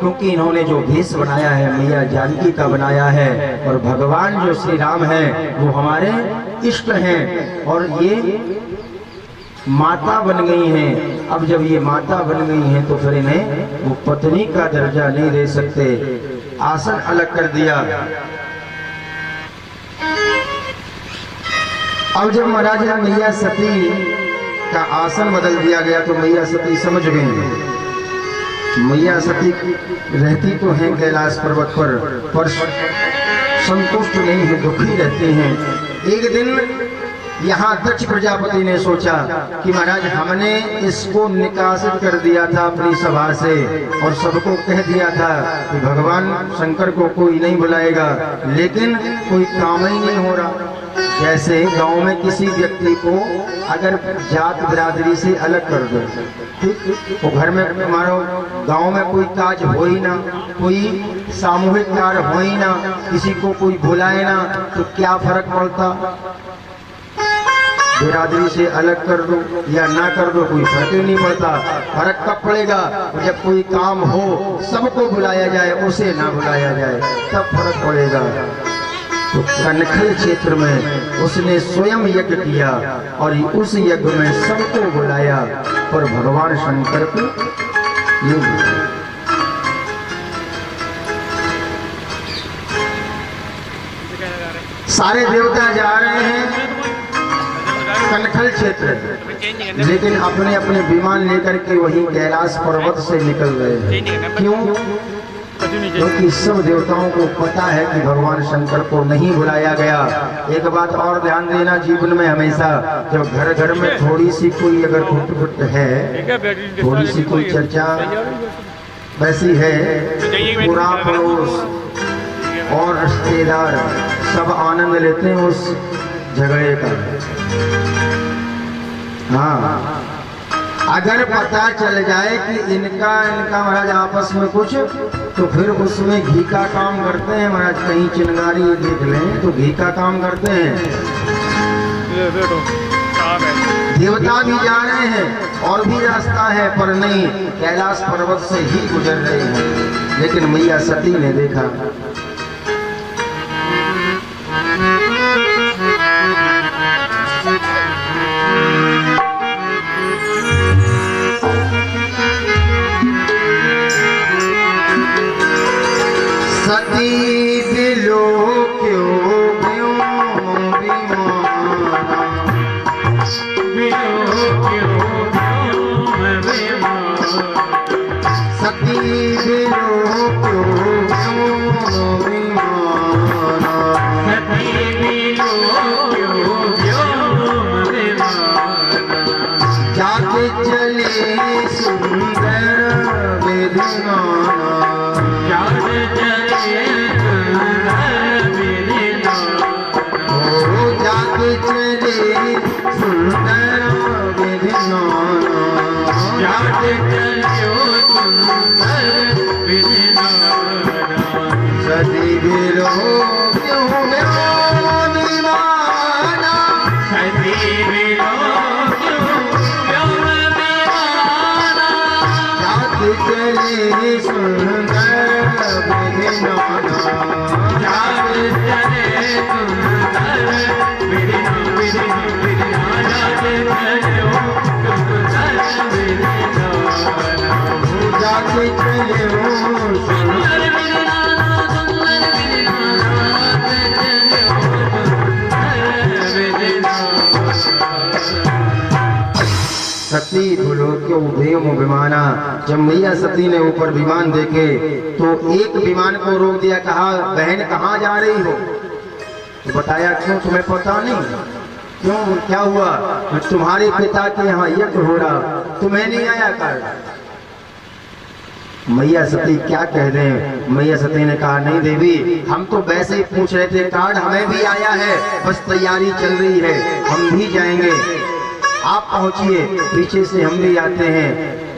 क्योंकि इन्होंने जो भेष बनाया है मैया जानकी का बनाया है, और भगवान जो श्री राम है वो हमारे इष्ट हैं, और ये माता बन गई हैं। अब जब ये माता बन गई हैं तो फिर इन्हें वो पत्नी का दर्जा नहीं दे सकते, आसन अलग कर दिया। अब जब महाराज मैया सती का आसन बदल दिया गया तो मैया सती समझ गई। मैया सती रहती तो हैं कैलाश पर्वत पर संतुष्ट नहीं है, दुखी रहते हैं। एक दिन यहाँ दक्ष प्रजापति ने सोचा कि महाराज हमने इसको निकासित कर दिया था अपनी सभा से, और सबको कह दिया था कि भगवान शंकर को कोई नहीं बुलाएगा, लेकिन कोई काम ही नहीं हो रहा। जैसे गांव में किसी व्यक्ति को अगर जात बिरादरी से अलग कर दो, ठीक, वो घर में मानो गांव में कोई काज हो ही ना, कोई सामूहिक कार्य हो ही ना, किसी को कोई बुलाए ना, तो क्या फर्क पड़ता। बिरादरी से अलग कर दो या ना कर दो, कोई फर्क ही नहीं पड़ता। फर्क कब पड़ेगा जब कोई काम हो, सबको बुलाया जाए, उसे ना बुलाया जाए, तब फर्क पड़ेगा। तो कनखल क्षेत्र में उसने स्वयं यज्ञ किया और उस यज्ञ में सबको बुलाया, और भगवान शंकर को सारे देवता जा रहे हैं कनखल क्षेत्र, लेकिन अपने अपने विमान लेकर के वहीं कैलाश पर्वत से निकल रहे हैं। क्यों? क्योंकि सब देवताओं को पता है कि भगवान शंकर को नहीं बुलाया गया। एक बात और ध्यान देना, जीवन में हमेशा जब घर घर में थोड़ी सी कोई अगर घुट है, थोड़ी सी कोई चर्चा वैसी है, पूरा पड़ोस और रिश्तेदार सब आनंद लेते हैं उस झगड़े का। हाँ, अगर पता चल जाए कि इनका महाराज आपस में कुछ, तो फिर उसमें घी का काम करते हैं महाराज। कहीं चिनगारी देख लें तो घी का काम करते हैं। देवता भी जा रहे हैं और भी रास्ता है, पर नहीं, कैलाश पर्वत से ही गुजर रहे हैं। लेकिन मैया सती ने देखा, सती बिलो क्यों सती बिलो जाके चले सुंदर वेदना, जाके चले सुंदर वेदना, जाके चलो सुंदर वेदना। सती बिलो क्यों दीवाना, सती बिलो क्यों दीवाना, जाके चले सुंदर वेदना, जाके चले सुंदर वेदना, जाके सती बोलो क्यों देव विमाना। जब मैया सती ने ऊपर विमान देखे तो एक विमान को रोक दिया, कहा बहन कहाँ जा रही हो? तो बताया क्यों तुम्हें पता नहीं? क्यों, क्या हुआ? तुम्हारे पिता के यहाँ यज्ञ हो रहा, तुम्हें नहीं आया कर? मैया सती क्या कह दें। मैया सती ने कहा नहीं देवी, हम तो वैसे ही पूछ रहे थे, कार्ड हमें भी आया है, बस तैयारी चल रही है, हम भी जाएंगे, आप पहुंचिए, पीछे से हम भी आते हैं।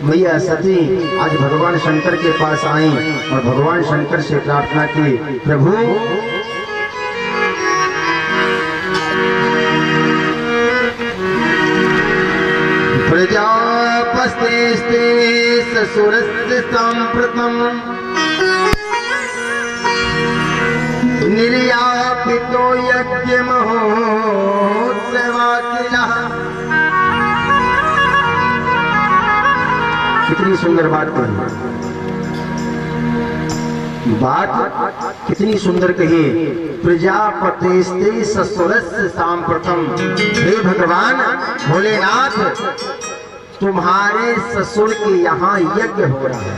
मैया सती आज भगवान शंकर के पास आई और भगवान शंकर से प्रार्थना की, प्रभु प्रजापस्ते ससुरस्य सांप्रतम् कितनी सुंदर बात कही, बात कितनी सुंदर कही। प्रजापतिस्ते ससुरस्य सांप्रतम, हे भगवान भोलेनाथ, तुम्हारे ससुर के यहाँ यज्ञ हो रहा है,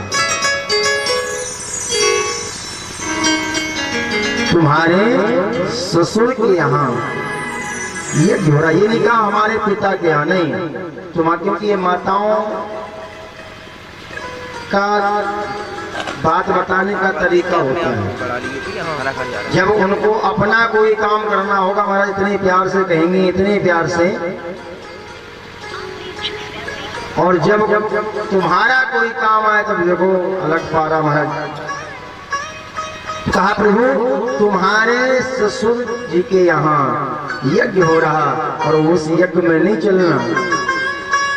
तुम्हारे ससुर के यहाँ यज्ञ हो रहा है। ये नहीं कहा हमारे पिता के यहाँ, नहीं, तुम्हारे, क्योंकि ये माताओं का बात बताने का तरीका होता है। जब उनको अपना कोई काम करना होगा, महाराज इतने प्यार से कहेंगे, इतने प्यार से, और जब तुम्हारा कोई काम आए तब देखो अलग पारा। महाराज कहा, प्रभु तुम्हारे ससुर जी के यहाँ यज्ञ हो रहा और उस यज्ञ में नहीं चलना।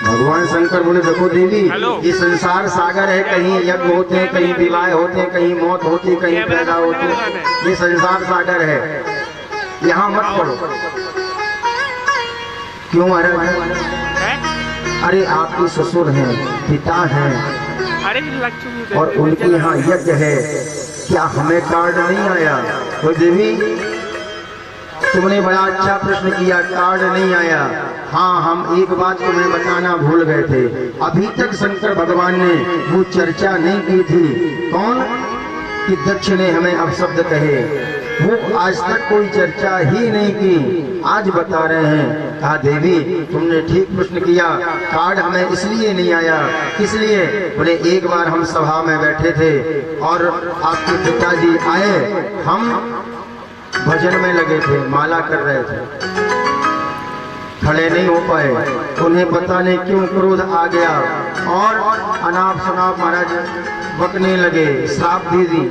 भगवान शंकर बोले, देखो देवी, ये संसार सागर है, कहीं यज्ञ होते हैं, कहीं विवाह होते हैं, कहीं मौत होती है, कहीं पैदा होते हैं, ये संसार सागर है, यहाँ मत पड़ो। क्यों महाराज? अरे आपके ससुर हैं, पिता हैं, और उनके यहाँ यज्ञ है, क्या हमें कार्ड नहीं आया? तो देवी तुमने बड़ा अच्छा प्रश्न किया, कार्ड नहीं आया। हाँ, हम एक बात तुम्हें बताना भूल गए थे, अभी तक शंकर भगवान ने वो चर्चा नहीं की थी। कौन? कि दक्ष ने हमें अपशब्द कहे, वो आज तक कोई चर्चा ही नहीं की, आज बता रहे हैं। कहा, देवी तुमने ठीक प्रश्न किया, कार्ड हमें इसलिए नहीं आया। इसलिए बोले, एक बार हम सभा में बैठे थे और आपके पिताजी आए, हम भजन में लगे थे, माला कर रहे थे, खड़े नहीं हो पाए, उन्हें पता नहीं क्यों क्रोध आ गया और अनाप शनाप महाराज बकने लगे, श्राप दे दी,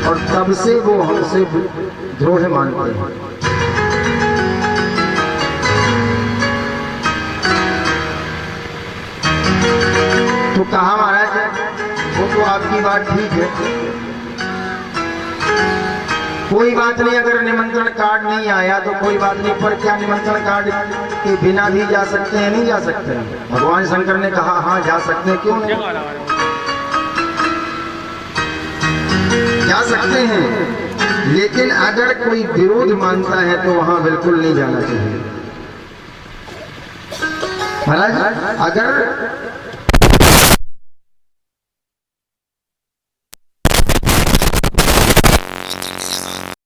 और तब से वो हमसे द्रोह मानते हैं। तो कहा महाराज, वो तो आपकी बात ठीक है, कोई बात नहीं, अगर निमंत्रण कार्ड नहीं आया तो कोई बात नहीं, पर क्या निमंत्रण कार्ड के बिना भी जा सकते हैं? नहीं जा सकते हैं। भगवान शंकर ने कहा, हाँ जा सकते हैं, क्यों नहीं जा सकते हैं, लेकिन अगर कोई विरोध मानता है तो वहां बिल्कुल नहीं जाना चाहिए। महाराज अगर